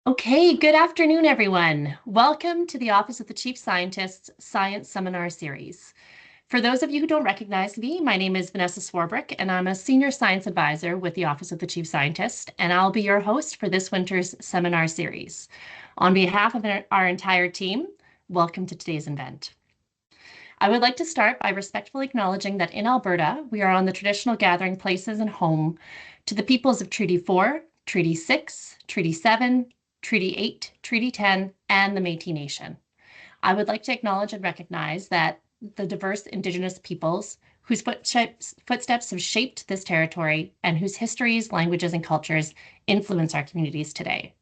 Okay, good afternoon, everyone. Welcome to the Office of the Chief Scientist's Science Seminar series. For those of you who don't recognize me, my name is Vanessa Swarbrick, and I'm a Senior Science Advisor with the Office of the Chief Scientist, and I'll be your host for this winter's seminar series. On behalf of our entire team, welcome to today's event. I would like to start by respectfully acknowledging that in Alberta, we are on the traditional gathering places and home to the peoples of Treaty 4, Treaty 6, Treaty 7, Treaty 8, Treaty 10, and the Métis Nation. I would like to acknowledge and recognize that the diverse Indigenous peoples whose footsteps have shaped this territory and whose histories, languages, and cultures influence our communities today.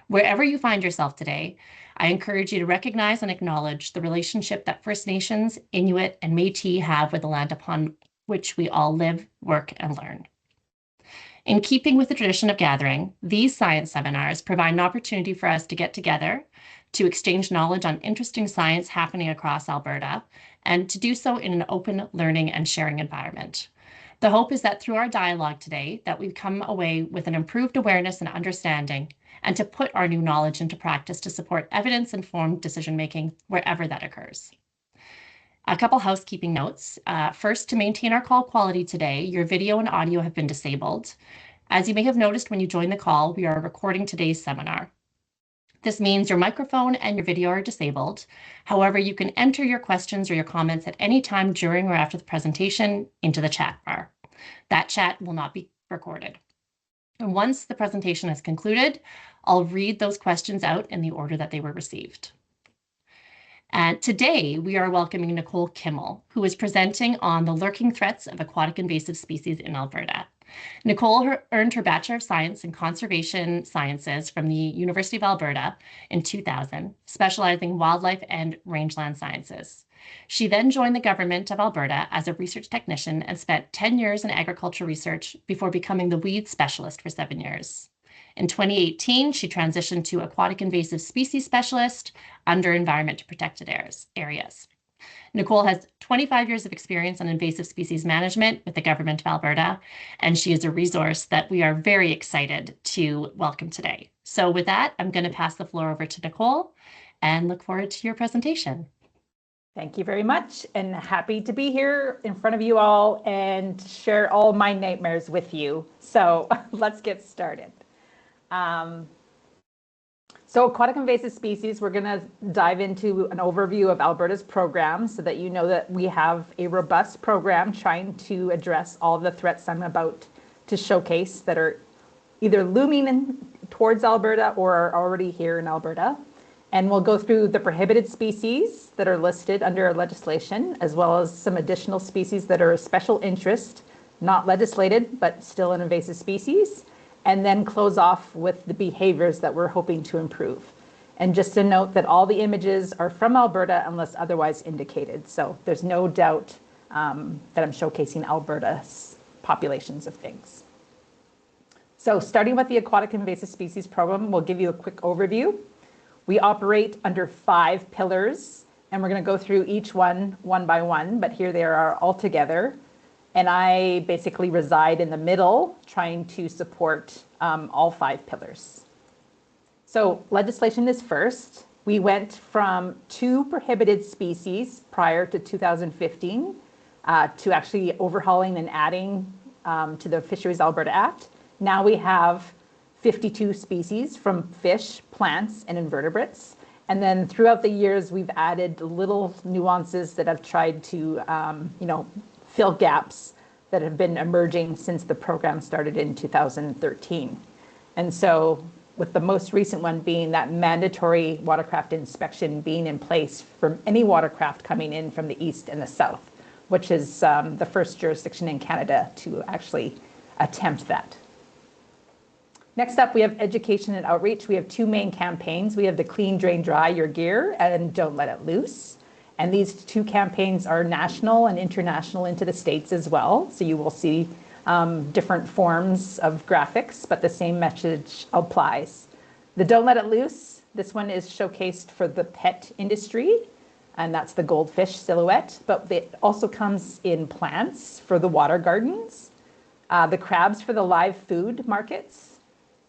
Wherever you find yourself today, I encourage you to recognize and acknowledge the relationship that First Nations, Inuit, and Métis have with the land upon which we all live, work, and learn. In keeping with the tradition of gathering, these science seminars provide an opportunity for us to get together, to exchange knowledge on interesting science happening across Alberta, and to do so in an open learning and sharing environment. The hope is that through our dialogue today, that we come away with an improved awareness and understanding, and to put our new knowledge into practice to support evidence-informed decision-making wherever that occurs. A couple housekeeping notes. First, to maintain our call quality today, your video and audio have been disabled. As you may have noticed when you joined the call, we are recording today's seminar. This means your microphone and your video are disabled. However, you can enter your questions or your comments at any time during or after the presentation into the chat bar. That chat will not be recorded. And once the presentation is concluded, I'll read those questions out in the order that they were received. And today we are welcoming Nicole Kimmel, who is presenting on the lurking threats of aquatic invasive species in Alberta. Nicole earned her Bachelor of Science in Conservation Sciences from the University of Alberta in 2000, specializing in wildlife and rangeland sciences. She then joined the government of Alberta as a research technician and spent 10 years in agriculture research before becoming the weed specialist for 7 years. In 2018, she transitioned to aquatic invasive species specialist under environment protected areas. Nicole has 25 years of experience in invasive species management with the government of Alberta, and she is a resource that we are very excited to welcome today. So with that, I'm going to pass the floor over to Nicole and look forward to your presentation. Thank you very much, and happy to be here in front of you all and share all my nightmares with you. So let's get started. So aquatic invasive species, we're going to dive into an overview of Alberta's program so that you know that we have a robust program trying to address all the threats I'm about to showcase that are either looming towards Alberta or are already here in Alberta. And we'll go through the prohibited species that are listed under our legislation, as well as some additional species that are of special interest, not legislated, but still an invasive species. And then close off with the behaviors that we're hoping to improve. And just to note that all the images are from Alberta unless otherwise indicated. So there's no doubt that I'm showcasing Alberta's populations of things. So starting with the Aquatic Invasive Species Program, we'll give you a quick overview. We operate under 5 pillars, and we're going to go through each one by one, but here they are all together. And I basically reside in the middle, trying to support all 5 pillars. So legislation is first. We went from 2 prohibited species prior to 2015 to actually overhauling and adding to the Fisheries Alberta Act. Now we have 52 species from fish, plants, and invertebrates. And then throughout the years, we've added little nuances that have tried to, fill gaps that have been emerging since the program started in 2013. And so with the most recent one being that mandatory watercraft inspection being in place for any watercraft coming in from the east and the south, which is the first jurisdiction in Canada to actually attempt that. Next up, we have education and outreach. We have 2 main campaigns. We have the Clean, Drain, Dry Your Gear and Don't Let It Loose. And these 2 campaigns are national and international into the States as well. So you will see different forms of graphics, but the same message applies. The Don't Let It Loose, this one is showcased for the pet industry, and that's the goldfish silhouette, but it also comes in plants for the water gardens, the crabs for the live food markets,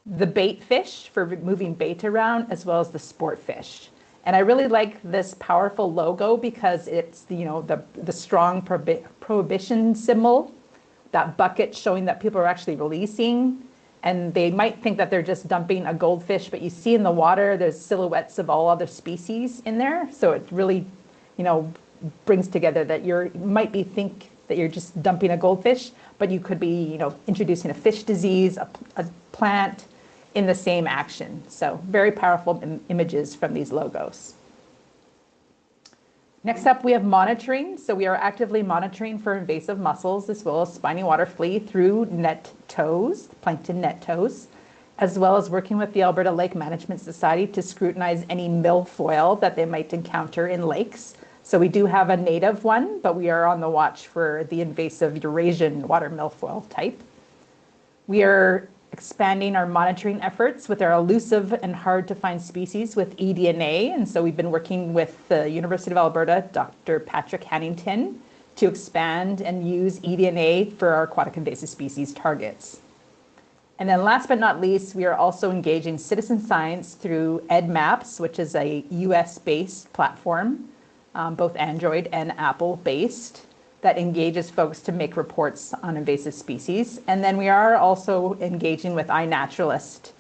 the bait fish for moving bait around, as well as the sport fish. And I really like this powerful logo because it's the strong prohibition symbol, that bucket showing that people are actually releasing. And they might think that they're just dumping a goldfish, but you see in the water, there's silhouettes of all other species in there. So it really, brings together that you might think that you're just dumping a goldfish, but you could be, introducing a fish disease, a plant in the same action. So very powerful images from these logos. Next up, we have monitoring. So we are actively monitoring for invasive mussels as well as spiny water flea through net tows, plankton net tows, as well as working with the Alberta Lake Management Society to scrutinize any milfoil that they might encounter in lakes. So we do have a native one, but we are on the watch for the invasive Eurasian water milfoil type. We are expanding our monitoring efforts with our elusive and hard to find species with eDNA. And so we've been working with the University of Alberta, Dr. Patrick Hannington, to expand and use eDNA for our aquatic invasive species targets. And then last but not least, we are also engaging citizen science through EdMaps, which is a US-based platform, both Android and Apple-based, that engages folks to make reports on invasive species. And then we are also engaging with iNaturalist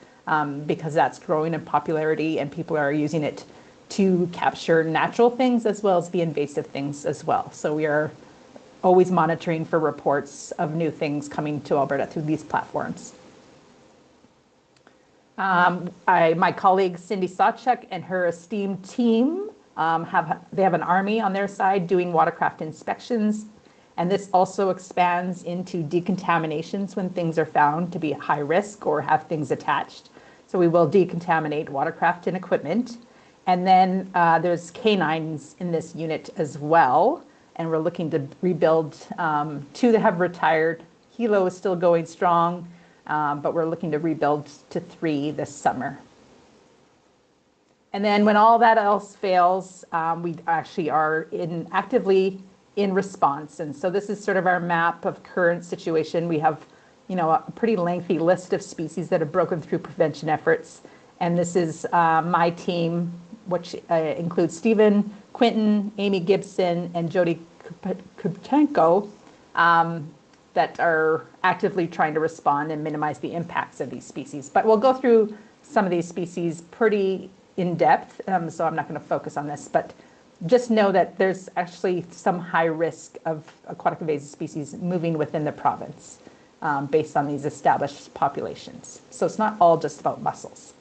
because that's growing in popularity and people are using it to capture natural things as well as the invasive things as well. So we are always monitoring for reports of new things coming to Alberta through these platforms. My colleague Cindy Sawchuk and her esteemed team they have an army on their side doing watercraft inspections, and this also expands into decontaminations when things are found to be high risk or have things attached. So we will decontaminate watercraft and equipment. And then there's canines in this unit as well, and we're looking to rebuild 2 that have retired. Hilo is still going strong, but we're looking to rebuild to 3 this summer. And then when all that else fails, we actually are actively in response. And so this is sort of our map of current situation. We have, a pretty lengthy list of species that have broken through prevention efforts. And this is my team, which includes Stephen, Quinton, Amy Gibson, and Jody Kupchenko, that are actively trying to respond and minimize the impacts of these species. But we'll go through some of these species pretty in depth, so I'm not going to focus on this, but just know that there's actually some high risk of aquatic invasive species moving within the province based on these established populations. So it's not all just about mussels.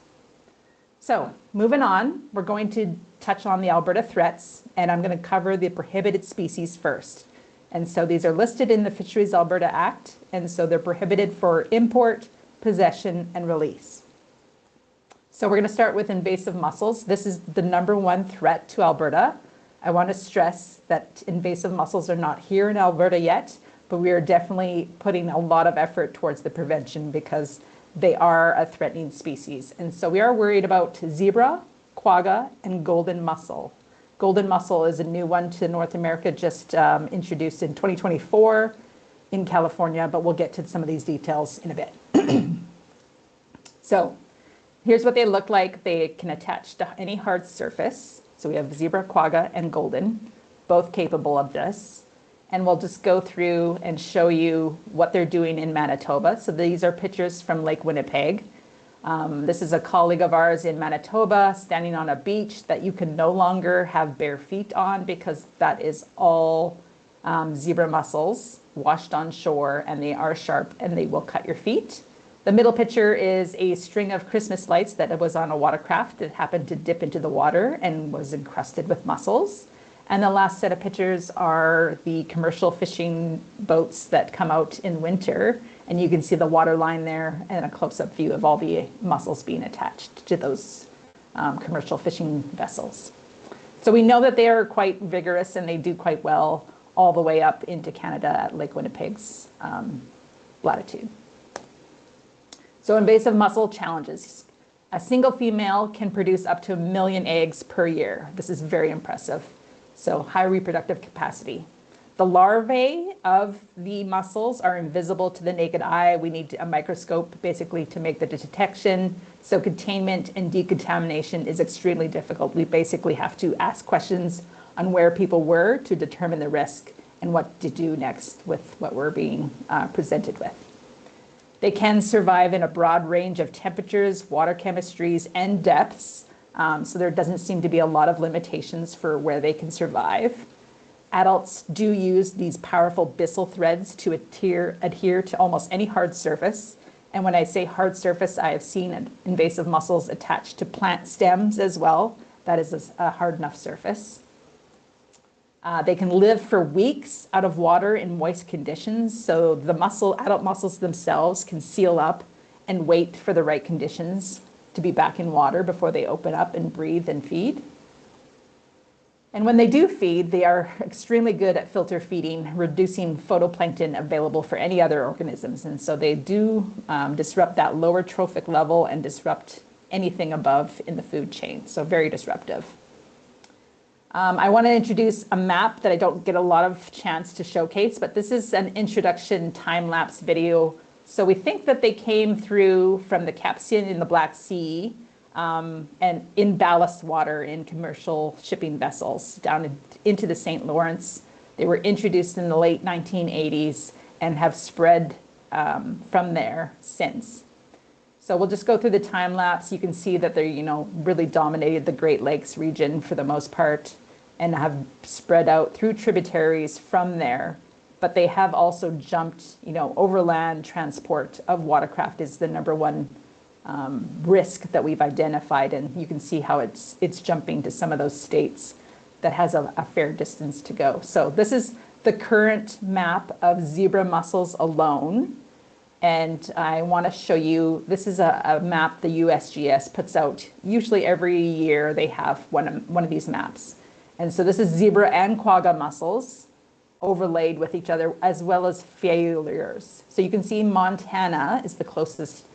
So moving on, we're going to touch on the Alberta threats, and I'm going to cover the prohibited species first. And so these are listed in the Fisheries Alberta Act, and so they're prohibited for import, possession, and release. So we're going to start with invasive mussels. This is the #1 threat to Alberta. I want to stress that invasive mussels are not here in Alberta yet, but we are definitely putting a lot of effort towards the prevention because they are a threatening species. And so we are worried about zebra, quagga, and golden mussel. Golden mussel is a new one to North America, just introduced in 2024 in California, but we'll get to some of these details in a bit. So here's what they look like. They can attach to any hard surface. So we have zebra, quagga, and golden, both capable of this. And we'll just go through and show you what they're doing in Manitoba. So these are pictures from Lake Winnipeg. This is a colleague of ours in Manitoba standing on a beach that you can no longer have bare feet on because that is all zebra mussels washed on shore, and they are sharp and they will cut your feet. The middle picture is a string of Christmas lights that was on a watercraft that happened to dip into the water and was encrusted with mussels. And the last set of pictures are the commercial fishing boats that come out in winter. And you can see the water line there and a close-up view of all the mussels being attached to those commercial fishing vessels. So we know that they are quite vigorous and they do quite well all the way up into Canada at Lake Winnipeg's latitude. So invasive mussel challenges. A single female can produce up to 1 million eggs per year. This is very impressive. So high reproductive capacity. The larvae of the mussels are invisible to the naked eye. We need a microscope basically to make the detection. So containment and decontamination is extremely difficult. We basically have to ask questions on where people were to determine the risk and what to do next with what we're being presented with. They can survive in a broad range of temperatures, water chemistries, and depths. So there doesn't seem to be a lot of limitations for where they can survive. Adults do use these powerful byssal threads to adhere to almost any hard surface. And when I say hard surface, I have seen invasive mussels attached to plant stems as well. That is a hard enough surface. They can live for weeks out of water in moist conditions. So the adult mussels themselves can seal up and wait for the right conditions to be back in water before they open up and breathe and feed. And when they do feed, they are extremely good at filter feeding, reducing phytoplankton available for any other organisms. And so they do disrupt that lower trophic level and disrupt anything above in the food chain. So very disruptive. I want to introduce a map that I don't get a lot of chance to showcase, but this is an introduction time-lapse video. So we think that they came through from the Caspian in the Black Sea, and in ballast water in commercial shipping vessels down into the St. Lawrence. They were introduced in the late 1980s and have spread from there since. So we'll just go through the time lapse. You can see that they, really dominated the Great Lakes region for the most part and have spread out through tributaries from there. But they have also jumped, overland transport of watercraft is the number one risk that we've identified, and you can see how it's jumping to some of those states that has a fair distance to go. So this is the current map of zebra mussels alone, and I want to show you, this is a map the USGS puts out. Usually every year they have one of these maps, and so this is zebra and quagga mussels overlaid with each other, as well as failures. So you can see Montana is the closest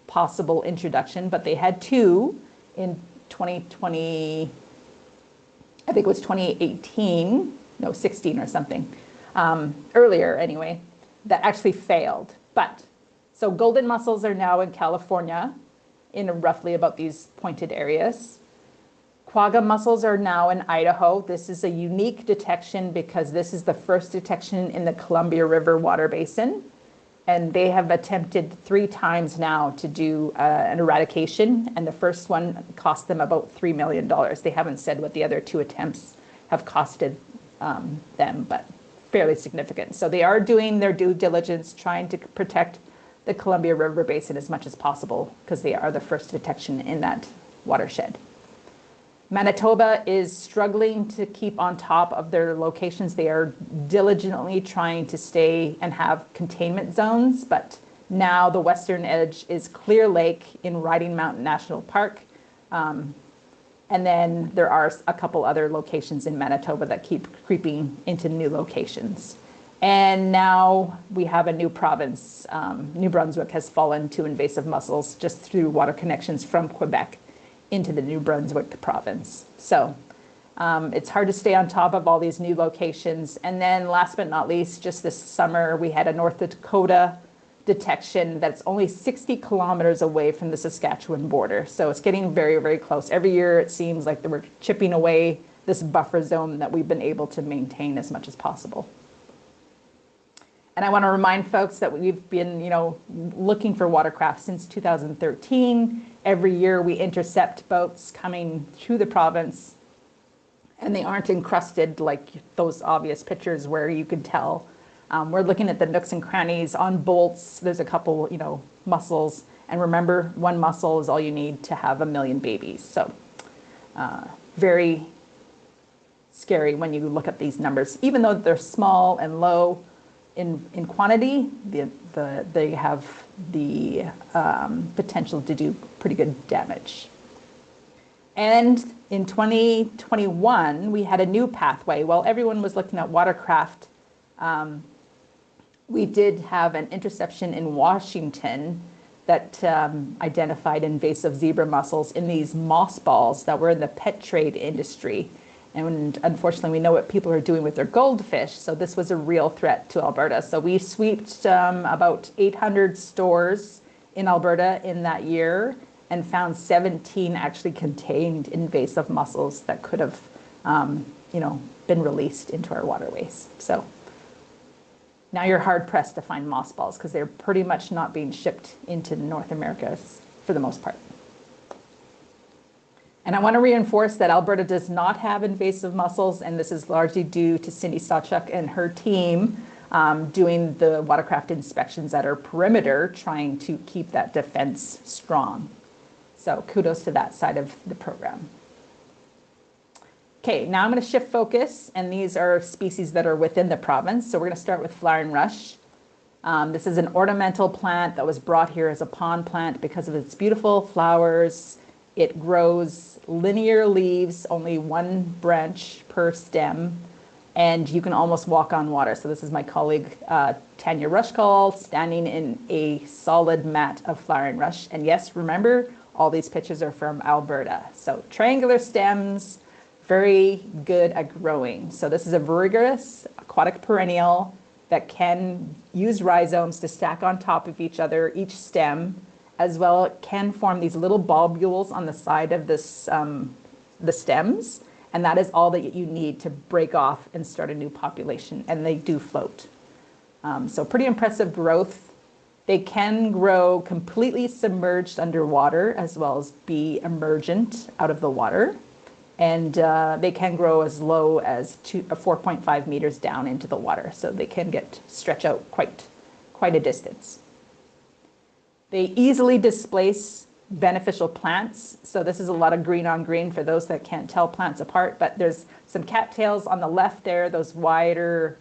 possible introduction, but they had two in 2020, I think it was 2018, no, 16 or something, earlier anyway, that actually failed. But, so golden mussels are now in California in roughly about these pointed areas. Quagga mussels are now in Idaho. This is a unique detection because this is the first detection in the Columbia River water basin. And they have attempted 3 times now to do an eradication, and the first one cost them about $3 million. They haven't said what the other 2 attempts have costed them, but fairly significant. So they are doing their due diligence, trying to protect the Columbia River Basin as much as possible, because they are the first detection in that watershed. Manitoba is struggling to keep on top of their locations. They are diligently trying to stay and have containment zones, but now the western edge is Clear Lake in Riding Mountain National Park. And then there are a couple other locations in Manitoba that keep creeping into new locations. And now we have a new province. New Brunswick has fallen to invasive mussels just through water connections from Quebec into the New Brunswick province. So it's hard to stay on top of all these new locations. And then last but not least, just this summer, we had a North Dakota detection that's only 60 kilometers away from the Saskatchewan border. So it's getting very, very close. Every year it seems like we're chipping away this buffer zone that we've been able to maintain as much as possible. And I want to remind folks that we've been, looking for watercraft since 2013. Every year we intercept boats coming through the province, and they aren't encrusted like those obvious pictures where you can tell. We're looking at the nooks and crannies on bolts. There's a couple, mussels. And remember, 1 mussel is all you need to have 1 million babies. So very scary when you look at these numbers. Even though they're small and low in quantity, they have the potential to do pretty good damage. And in 2021, we had a new pathway. While everyone was looking at watercraft, we did have an interception in Washington that identified invasive zebra mussels in these moss balls that were in the pet trade industry. And unfortunately, we know what people are doing with their goldfish. So this was a real threat to Alberta. So we sweeped about 800 stores in Alberta in that year and found 17 actually contained invasive mussels that could have, been released into our waterways. So now you're hard pressed to find mossballs because they're pretty much not being shipped into North America for the most part. And I want to reinforce that Alberta does not have invasive mussels, and this is largely due to Cindy Sawchuk and her team doing the watercraft inspections at our perimeter, trying to keep that defense strong. So kudos to that side of the program. Okay, now I'm going to shift focus, and these are species that are within the province. So we're going to start with flowering rush. This is an ornamental plant that was brought here as a pond plant because of its beautiful flowers. It grows linear leaves, only one branch per stem, and you can almost walk on water. So this is my colleague, Tanya Rushcall, standing in a solid mat of flowering rush. And yes, remember, all these pictures are from Alberta. So triangular stems, very good at growing. So this is a vigorous aquatic perennial that can use rhizomes to stack on top of each other, each stem, as well. It can form these little bulbules on the side of this, the stems, and that is all that you need to break off and start a new population, and they do float. So pretty impressive growth. They can grow completely submerged underwater as well as be emergent out of the water. And they can grow as low as 4.5 meters down into the water. So they can stretch out quite a distance. They easily displace beneficial plants. So this is a lot of green on green for those that can't tell plants apart, but there's some cattails on the left there, those wider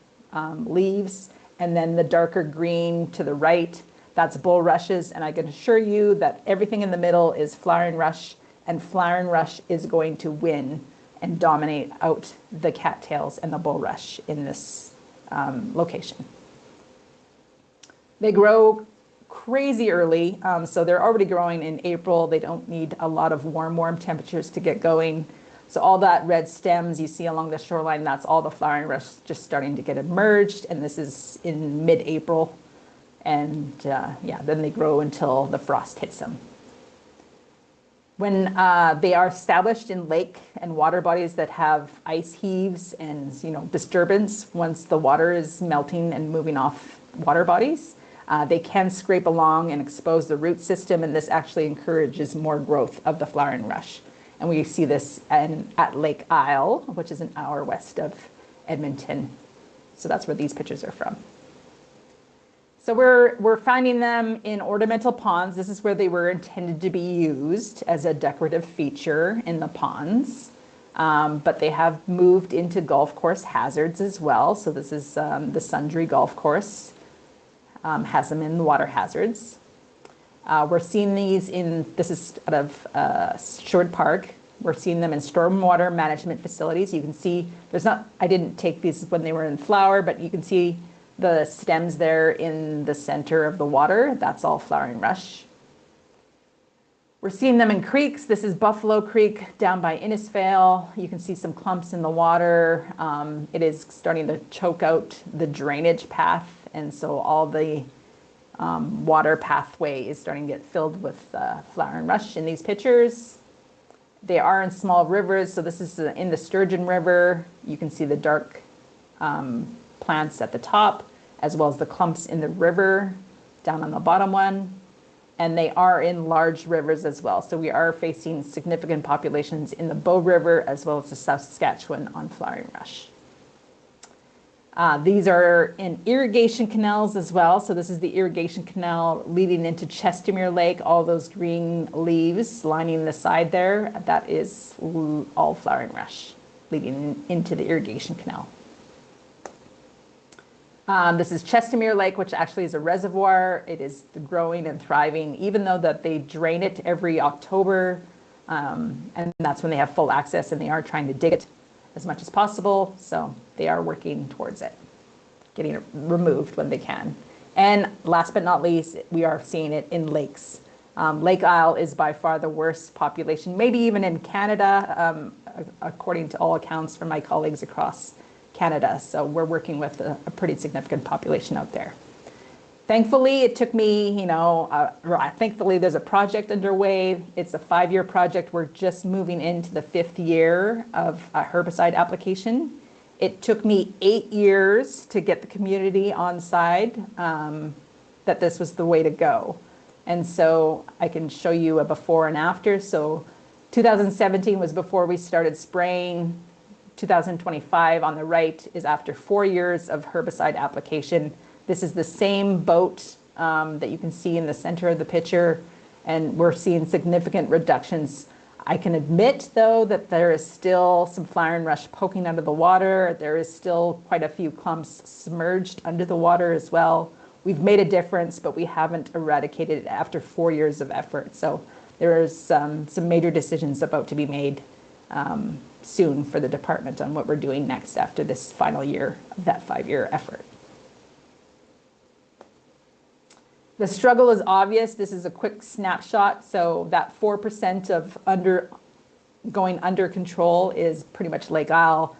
leaves, and then the darker green to the right, that's bulrushes. And I can assure you that everything in the middle is flowering rush, and flowering rush is going to win and dominate out the cattails and the bulrush in this location. They grow crazy early, so they're already growing in April. They don't need a lot of warm temperatures to get going. So all that red stems you see along the shoreline, that's all the flowering rush just starting to get emerged, and this is in mid-April. And then they grow until the frost hits them. When they are established in lake and water bodies that have ice heaves and disturbance, once the water is melting and moving off water bodies, they can scrape along and expose the root system, and this actually encourages more growth of the flowering rush. And we see this at Lake Isle, which is an hour west of Edmonton. So that's where these pictures are from. So we're finding them in ornamental ponds. This is where they were intended to be used as a decorative feature in the ponds. But they have moved into golf course hazards as well. So this is the Sundre Golf Course, has them in the water hazards. We're seeing these this is out of Sherwood Park. We're seeing them in stormwater management facilities. You can see I didn't take these when they were in flower, but you can see the stems there in the center of the water. That's all flowering rush. We're seeing them in creeks. This is Buffalo Creek down by Innisfail. You can see some clumps in the water. It is starting to choke out the drainage path, and so all the water pathway is starting to get filled with flowering rush in these pictures. They are in small rivers, so this is in the Sturgeon River. You can see the dark plants at the top, as well as the clumps in the river down on the bottom one. And they are in large rivers as well. So we are facing significant populations in the Bow River as well as the Saskatchewan on flowering rush. These are in irrigation canals as well. So this is the irrigation canal leading into Chestermere Lake, all those green leaves lining the side there. That is all flowering rush leading into the irrigation canal. This is Chestermere Lake, which actually is a reservoir. It is growing and thriving, even though that they drain it every October, and that's when they have full access, and they are trying to dig it as much as possible. So they are working towards it, getting it removed when they can. And last but not least, we are seeing it in lakes Lake Isle is by far the worst population, maybe even in Canada, according to all accounts from my colleagues across Canada. So we're working with a pretty significant population out there. Thankfully, it took me, thankfully there's a project underway. It's a 5-year project. We're just moving into the 5th year of a herbicide application. It took me 8 years to get the community on side that this was the way to go. And so I can show you a before and after. So 2017 was before we started spraying. 2025 on the right is after 4 years of herbicide application. This is the same boat that you can see in the center of the picture, and we're seeing significant reductions. I can admit, though, that there is still some flowering rush poking out of the water. There is still quite a few clumps submerged under the water as well. We've made a difference, but we haven't eradicated it after 4 years of effort. So there is some major decisions about to be made soon for the department on what we're doing next after this final year of that 5-year effort. The struggle is obvious. This is a quick snapshot. So that 4% of going under control is pretty much Lake Isle.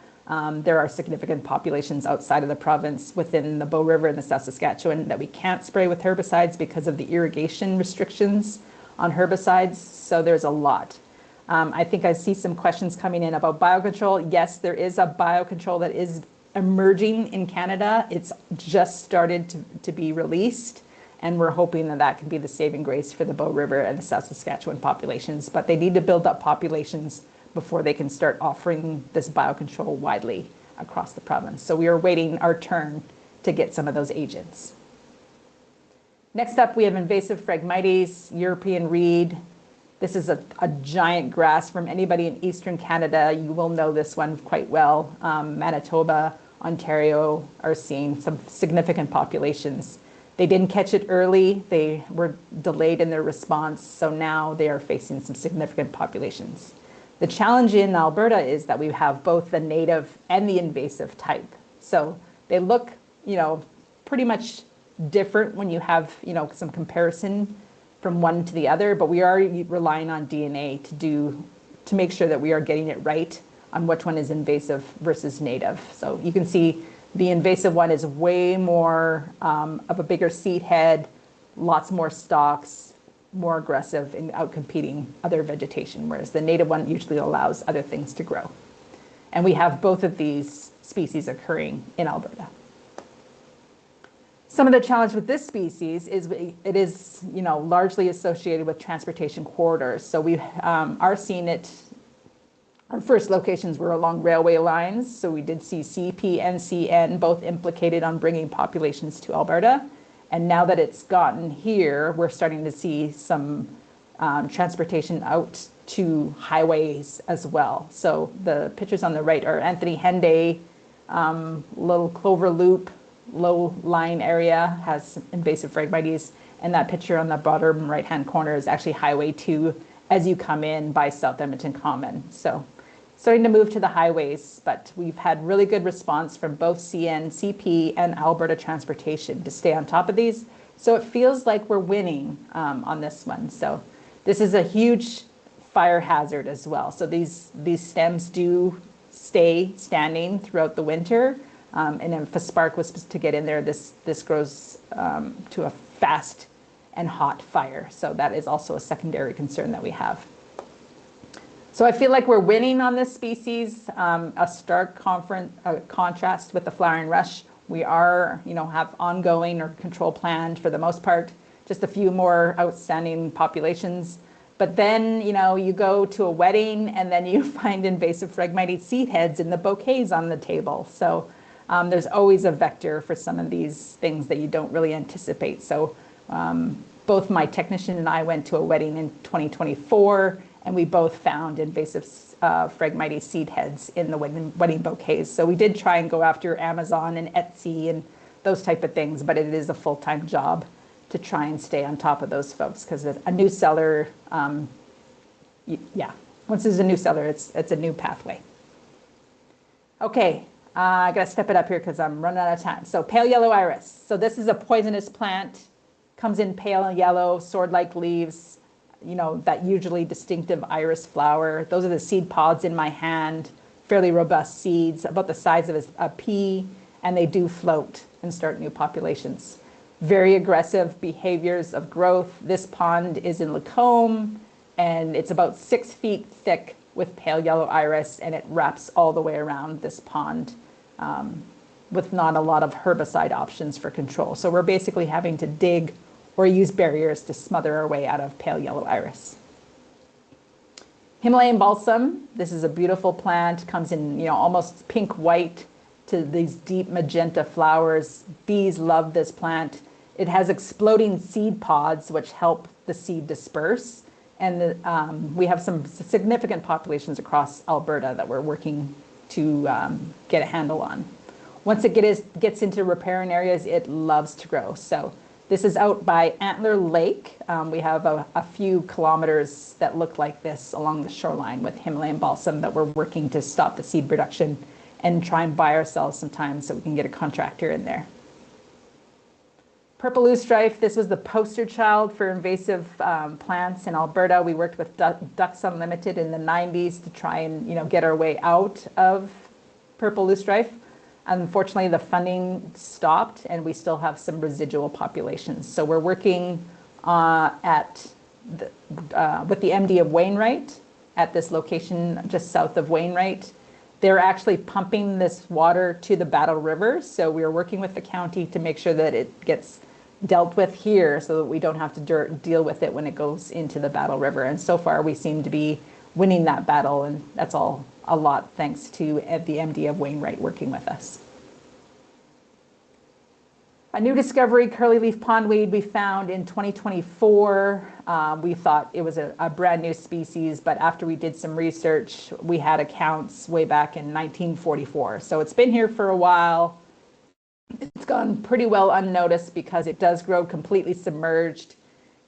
There are significant populations outside of the province within the Bow River and the South Saskatchewan that we can't spray with herbicides because of the irrigation restrictions on herbicides. So there's a lot. I think I see some questions coming in about biocontrol. Yes, there is a biocontrol that is emerging in Canada. It's just started to be released. And we're hoping that that can be the saving grace for the Bow River and the South Saskatchewan populations. But they need to build up populations before they can start offering this biocontrol widely across the province. So we are waiting our turn to get some of those agents. Next up, we have invasive Phragmites, European reed. This is a giant grass. From anybody in Eastern Canada, you will know this one quite well. Manitoba, Ontario are seeing some significant populations. They didn't catch it early. They were delayed in their response. So now they are facing some significant populations. The challenge in Alberta is that we have both the native and the invasive type. So they look, pretty much different when you have, some comparison from one to the other, but we are relying on DNA to make sure that we are getting it right on which one is invasive versus native. So you can see the invasive one is way more of a bigger seed head, lots more stalks, more aggressive in outcompeting other vegetation, whereas the native one usually allows other things to grow. And we have both of these species occurring in Alberta. Some of the challenge with this species is it is, largely associated with transportation corridors. So we are seeing it. Our first locations were along railway lines, so we did see CP and CN both implicated on bringing populations to Alberta. And now that it's gotten here, we're starting to see some transportation out to highways as well. So the pictures on the right are Anthony Henday, little clover loop, low lying area has invasive Phragmites. And that picture on the bottom right-hand corner is actually Highway 2 as you come in by South Edmonton Common. So starting to move to the highways, but we've had really good response from both CN, CP, and Alberta Transportation to stay on top of these. So it feels like we're winning on this one. So this is a huge fire hazard as well. So these stems do stay standing throughout the winter. And if a spark was to get in there, this grows to a fast and hot fire. So that is also a secondary concern that we have. So I feel like we're winning on this species, a stark contrast with the flowering rush. We are, have ongoing or control planned for the most part, just a few more outstanding populations. But then, you go to a wedding and then you find invasive Phragmites seed heads in the bouquets on the table. So there's always a vector for some of these things that you don't really anticipate. So both my technician and I went to a wedding in 2024, and we both found invasive Phragmites seed heads in the wedding bouquets. So we did try and go after Amazon and Etsy and those type of things, but it is a full-time job to try and stay on top of those folks, because a new seller, once there's a new seller, it's a new pathway. Okay, I gotta step it up here because I'm running out of time. So pale yellow iris. So this is a poisonous plant, comes in pale yellow, sword-like leaves, that usually distinctive iris flower. Those are the seed pods in my hand, fairly robust seeds, about the size of a pea, and they do float and start new populations. Very aggressive behaviors of growth. This pond is in Lacombe, and it's about 6 feet thick with pale yellow iris, and it wraps all the way around this pond with not a lot of herbicide options for control. So we're basically having to dig or use barriers to smother our way out of pale yellow iris. Himalayan balsam, this is a beautiful plant, comes in almost pink white to these deep magenta flowers. Bees love this plant. It has exploding seed pods which help the seed disperse. And we have some significant populations across Alberta that we're working to get a handle on. Once it gets into riparian areas, it loves to grow. So this is out by Antler Lake. We have a few kilometers that look like this along the shoreline with Himalayan balsam that we're working to stop the seed production and try and buy ourselves some time so we can get a contractor in there. Purple loosestrife, this was the poster child for invasive plants in Alberta. We worked with Ducks Unlimited in the 90s to try and get our way out of purple loosestrife. Unfortunately, the funding stopped, and we still have some residual populations. So we're working with the MD of Wainwright at this location just south of Wainwright. They're actually pumping this water to the Battle River. So we are working with the county to make sure that it gets dealt with here so that we don't have to deal with it when it goes into the Battle River. And so far, we seem to be winning that battle, and that's all a lot thanks to the MD of Wainwright working with us. A new discovery, curly-leaf pondweed, we found in 2024. We thought it was a brand new species, but after we did some research, we had accounts way back in 1944. So it's been here for a while. It's gone pretty well unnoticed because it does grow completely submerged.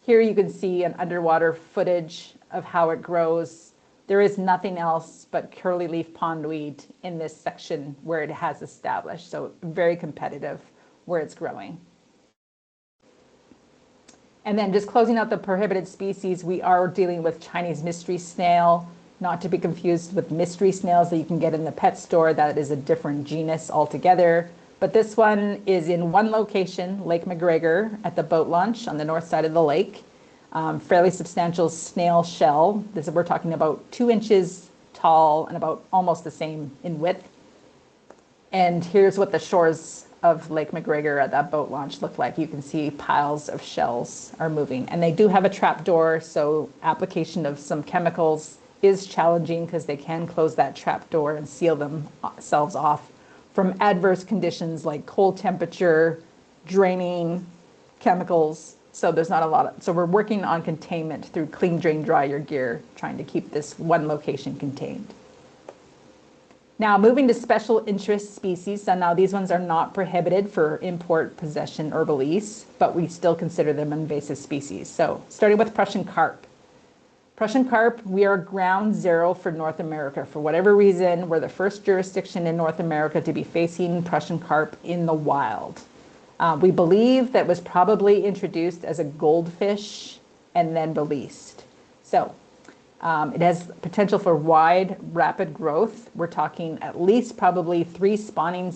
Here you can see an underwater footage of how it grows. There is nothing else but curly-leaf pondweed in this section where it has established. So very competitive where it's growing. And then just closing out the prohibited species, we are dealing with Chinese mystery snail, not to be confused with mystery snails that you can get in the pet store. That is a different genus altogether. But this one is in one location, Lake McGregor, at the boat launch on the north side of the lake. Fairly substantial snail shell. We're talking about 2 inches tall and about almost the same in width. And here's what the shores of Lake McGregor at that boat launch look like. You can see piles of shells are moving. And they do have a trap door, so application of some chemicals is challenging because they can close that trap door and seal themselves off from adverse conditions like cold temperature, draining, chemicals. So there's not a lot so we're working on containment through clean, drain, dry your gear, trying to keep this one location contained. Now moving to special interest species. So now these ones are not prohibited for import, possession, or release, but we still consider them invasive species. So starting with Prussian carp. Prussian carp, we are ground zero for North America. For whatever reason, we're the first jurisdiction in North America to be facing Prussian carp in the wild. We believe that was probably introduced as a goldfish and then released. So it has potential for wide, rapid growth. We're talking at least probably 3 spawning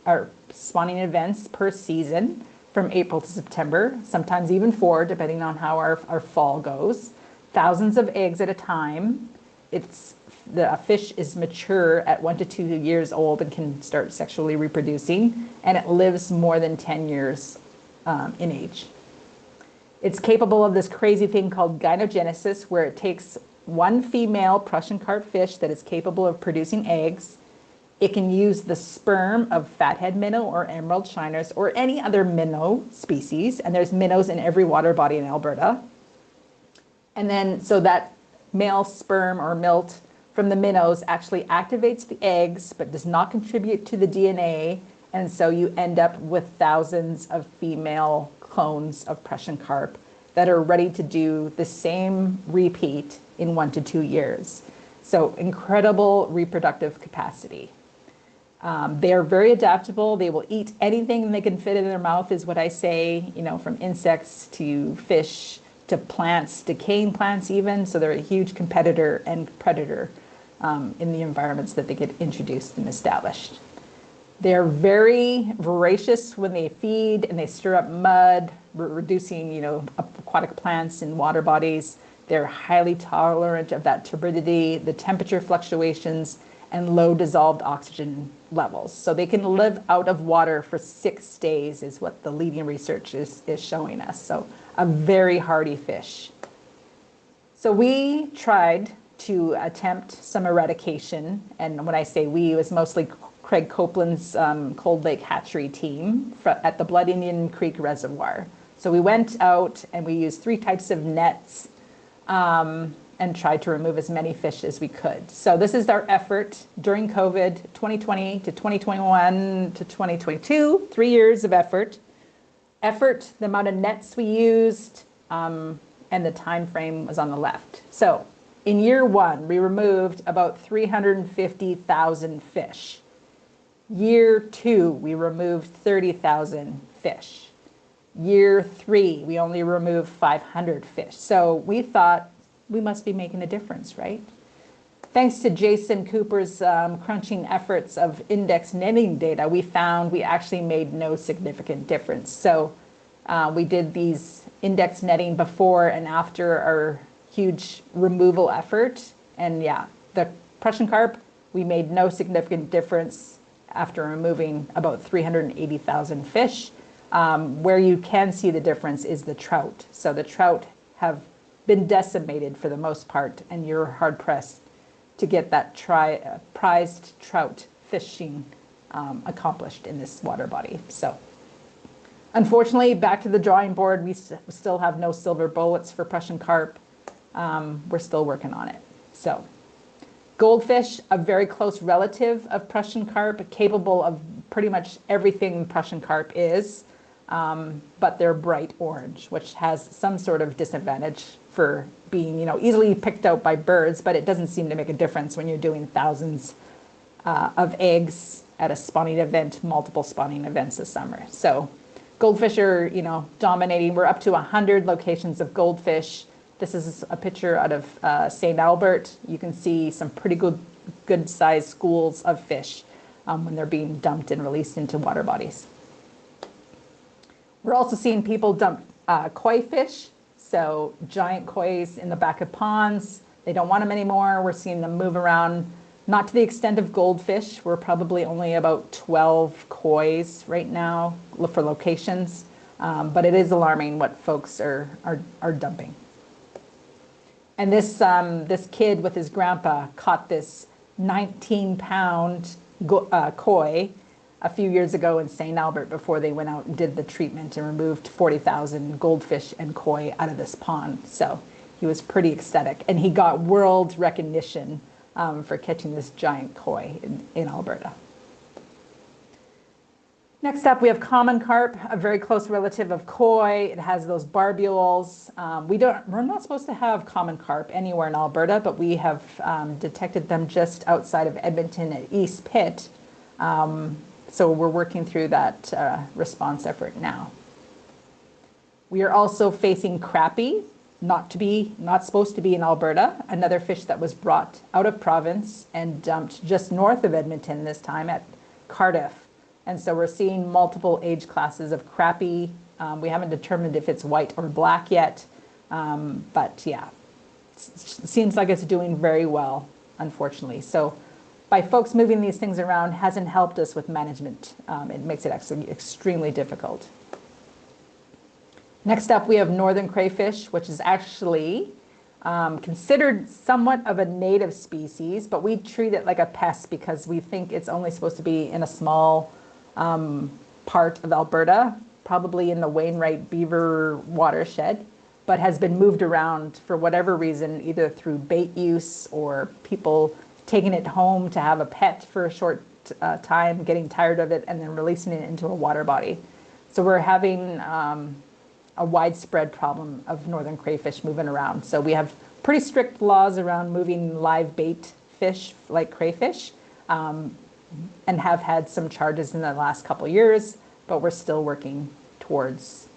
events per season from April to September, sometimes even 4, depending on how our fall goes. Thousands of eggs at a time. The fish is mature at 1 to 2 years old and can start sexually reproducing, and it lives more than 10 years in age. It's capable of this crazy thing called gynogenesis, where it takes one female Prussian carp fish that is capable of producing eggs. It can use the sperm of fathead minnow or emerald shiners or any other minnow species, and there's minnows in every water body in Alberta. And then so that male sperm or milt from the minnows actually activates the eggs, but does not contribute to the DNA. And so you end up with thousands of female clones of Prussian carp that are ready to do the same repeat in 1 to 2 years. So incredible reproductive capacity. They are very adaptable. They will eat anything they can fit in their mouth, is what I say, from insects to fish to plants, decaying plants even. So they're a huge competitor and predator in the environments that they get introduced and established. They're very voracious when they feed, and they stir up mud, reducing, aquatic plants and water bodies. They're highly tolerant of that turbidity, the temperature fluctuations, and low dissolved oxygen levels. So they can live out of water for 6 days is what the leading research is showing us. So a very hardy fish. So we tried to attempt some eradication. And when I say we, it was mostly Craig Copeland's Cold Lake Hatchery team at the Blood Indian Creek Reservoir. So we went out and we used 3 types of nets and tried to remove as many fish as we could. So this is our effort during COVID, 2020 to 2021 to 2022, 3 years of effort, the amount of nets we used, and the time frame was on the left. So in year 1, we removed about 350,000 fish. Year 2, we removed 30,000 fish. Year 3, we only removed 500 fish. So we thought we must be making a difference, right? Thanks to Jason Cooper's crunching efforts of index netting data, we found we actually made no significant difference. So we did these index netting before and after our huge removal effort. And yeah, the Prussian carp, we made no significant difference after removing about 380,000 fish. Where you can see the difference is the trout. So the trout have been decimated for the most part, and you're hard pressed to get that prized trout fishing accomplished in this water body. So unfortunately, back to the drawing board, we still have no silver bullets for Prussian carp. We're still working on it. So goldfish, a very close relative of Prussian carp, capable of pretty much everything Prussian carp is, but they're bright orange, which has some sort of disadvantage for being, easily picked out by birds, but it doesn't seem to make a difference when you're doing thousands of eggs at a spawning event, multiple spawning events this summer. So goldfish are, dominating. We're up to 100 locations of goldfish. This is a picture out of St. Albert. You can see some pretty good sized schools of fish when they're being dumped and released into water bodies. We're also seeing people dump koi fish. So giant kois in the back of ponds. They don't want them anymore. We're seeing them move around, not to the extent of goldfish. We're probably only about 12 kois right now for locations, but it is alarming what folks are dumping. And this kid with his grandpa caught this 19-pound koi a few years ago in St. Albert before they went out and did the treatment and removed 40,000 goldfish and koi out of this pond. So he was pretty ecstatic, and he got world recognition for catching this giant koi in Alberta. Next up, we have common carp, a very close relative of koi. It has those barbules. We're not supposed to have common carp anywhere in Alberta, but we have detected them just outside of Edmonton at East Pitt. So we're working through that response effort now. We are also facing crappie, not supposed to be in Alberta, another fish that was brought out of province and dumped just north of Edmonton this time at Cardiff. And so we're seeing multiple age classes of crappie. We haven't determined if it's white or black yet, but yeah, it seems like it's doing very well, unfortunately. So by folks moving these things around hasn't helped us with management. It makes it actually extremely difficult. Next up, we have northern crayfish, which is actually considered somewhat of a native species, but we treat it like a pest because we think it's only supposed to be in a small part of Alberta, probably in the Wainwright Beaver watershed, but has been moved around for whatever reason, either through bait use or people taking it home to have a pet for a short time, getting tired of it, and then releasing it into a water body. So we're having a widespread problem of northern crayfish moving around. So we have pretty strict laws around moving live bait fish like crayfish, and have had some charges in the last couple of years, but we're still working towards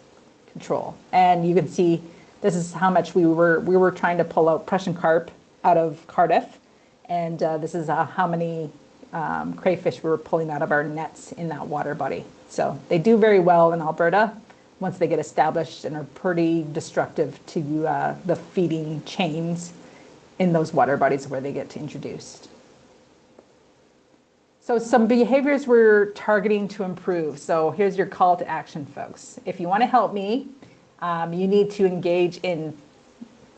control. And you can see this is how much we were trying to pull out Prussian carp out of Cardiff, and this is how many crayfish we were pulling out of our nets in that water body. So they do very well in Alberta once they get established and are pretty destructive to the feeding chains in those water bodies where they get introduced. So some behaviors we're targeting to improve. So here's your call to action, folks. If you want to help me, you need to engage in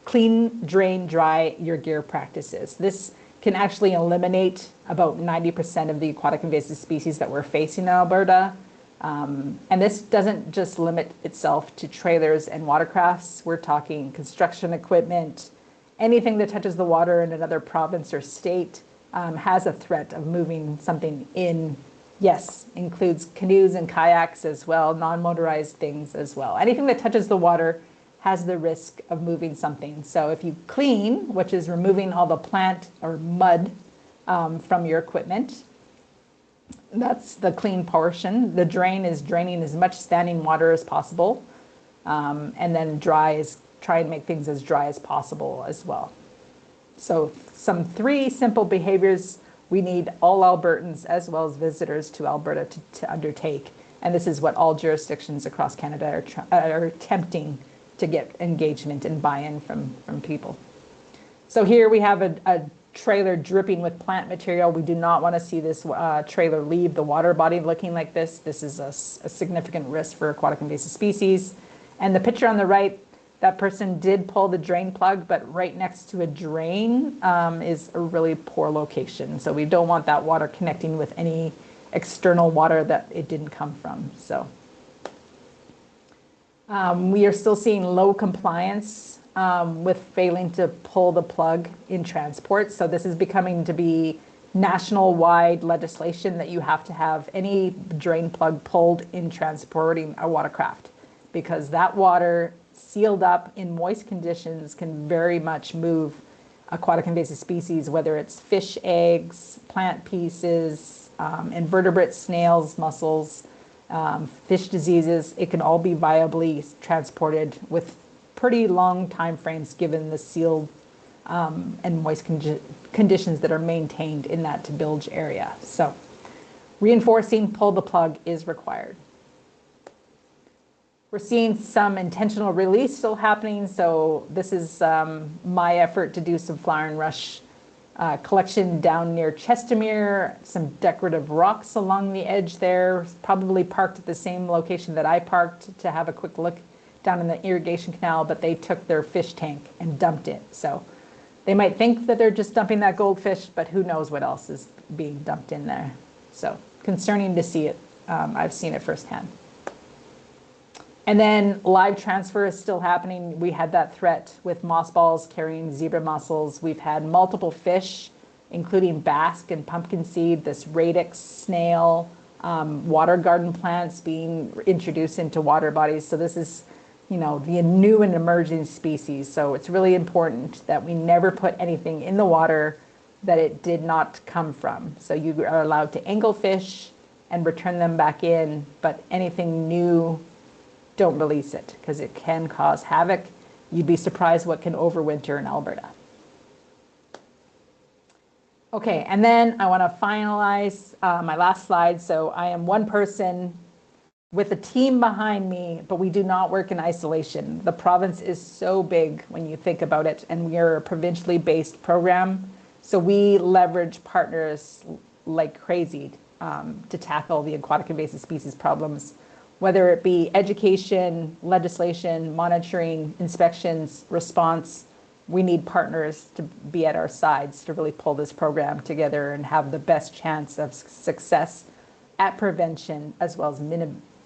clean, drain, dry your gear practices. This can actually eliminate about 90% of the aquatic invasive species that we're facing in Alberta. And this doesn't just limit itself to trailers and watercrafts. We're talking construction equipment, anything that touches the water in another province or state has a threat of moving something in. Yes, includes canoes and kayaks as well, non-motorized things as well. Anything that touches the water has the risk of moving something. So if you clean, which is removing all the plant or mud from your equipment, that's the clean portion. The drain is draining as much standing water as possible. And then dry is try and make things as dry as possible as well. So some 3 simple behaviors we need all Albertans as well as visitors to Alberta to undertake. And this is what all jurisdictions across Canada are attempting to get engagement and buy-in from people. So here we have a trailer dripping with plant material. We do not want to see this trailer leave the water body looking like this. This is a significant risk for aquatic invasive species. And the picture on the right, that person did pull the drain plug, but right next to a drain is a really poor location. So we don't want that water connecting with any external water that it didn't come from. So we are still seeing low compliance with failing to pull the plug in transport. So this is becoming to be national-wide legislation that you have to have any drain plug pulled in transporting a watercraft, because that water sealed up in moist conditions can very much move aquatic invasive species, whether it's fish eggs, plant pieces, invertebrates, snails, mussels, fish diseases. It can all be viably transported with pretty long time frames given the sealed and moist conditions that are maintained in that bilge area. So reinforcing pull the plug is required. We're seeing some intentional release still happening. So this is my effort to do some flower and rush collection down near Chestermere, some decorative rocks along the edge there, probably parked at the same location that I parked to have a quick look down in the irrigation canal, but they took their fish tank and dumped it. So they might think that they're just dumping that goldfish, but who knows what else is being dumped in there. So concerning to see it. I've seen it firsthand. And then live transfer is still happening. We had that threat with mossballs carrying zebra mussels. We've had multiple fish, including basque and pumpkin seed, this radix snail, water garden plants being introduced into water bodies. So this is, the new and emerging species. So it's really important that we never put anything in the water that it did not come from. So you are allowed to angle fish and return them back in, but anything new, don't release it because it can cause havoc. You'd be surprised what can overwinter in Alberta. Okay, and then I want to finalize my last slide. So I am one person with a team behind me, but we do not work in isolation. The province is so big when you think about it, and we are a provincially based program. So we leverage partners like crazy to tackle the aquatic invasive species problems, whether it be education, legislation, monitoring, inspections, response. We need partners to be at our sides to really pull this program together and have the best chance of success at prevention, as well as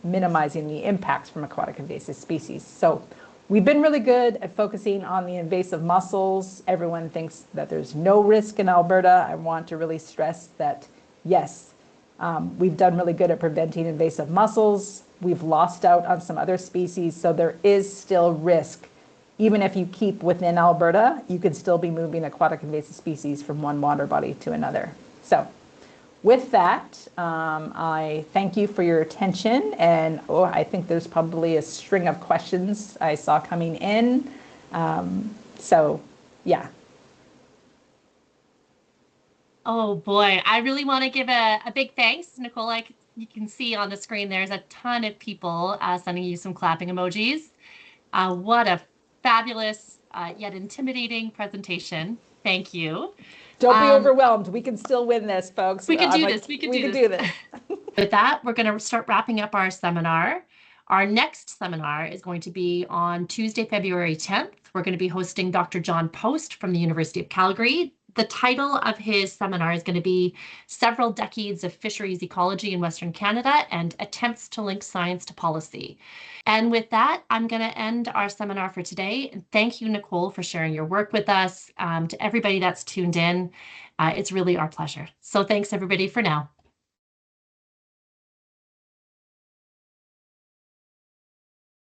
minimizing the impacts from aquatic invasive species. So we've been really good at focusing on the invasive mussels. Everyone thinks that there's no risk in Alberta. I want to really stress that, yes, we've done really good at preventing invasive mussels. We've lost out on some other species, so there is still risk. Even if you keep within Alberta, you could still be moving aquatic invasive species from one water body to another. So with that, I thank you for your attention. And I think there's probably a string of questions I saw coming in. So, yeah. Oh boy, I really want to give a big thanks, Nicole. You can see on the screen, there's a ton of people sending you some clapping emojis. What a fabulous yet intimidating presentation. Thank you. Don't be Um, overwhelmed. We can still win this, folks. we can I'm do like, this. We can we do can this. do this. With that, we're going to start wrapping up our seminar. Our next seminar is going to be on Tuesday, February 10th. We're going to be hosting Dr. John Post from the University of Calgary. The title of his seminar is going to be Several Decades of Fisheries Ecology in Western Canada and Attempts to Link Science to Policy. And with that, I'm going to end our seminar for today. And thank you, Nicole, for sharing your work with us. To everybody that's tuned in, it's really our pleasure. So thanks, everybody, for now.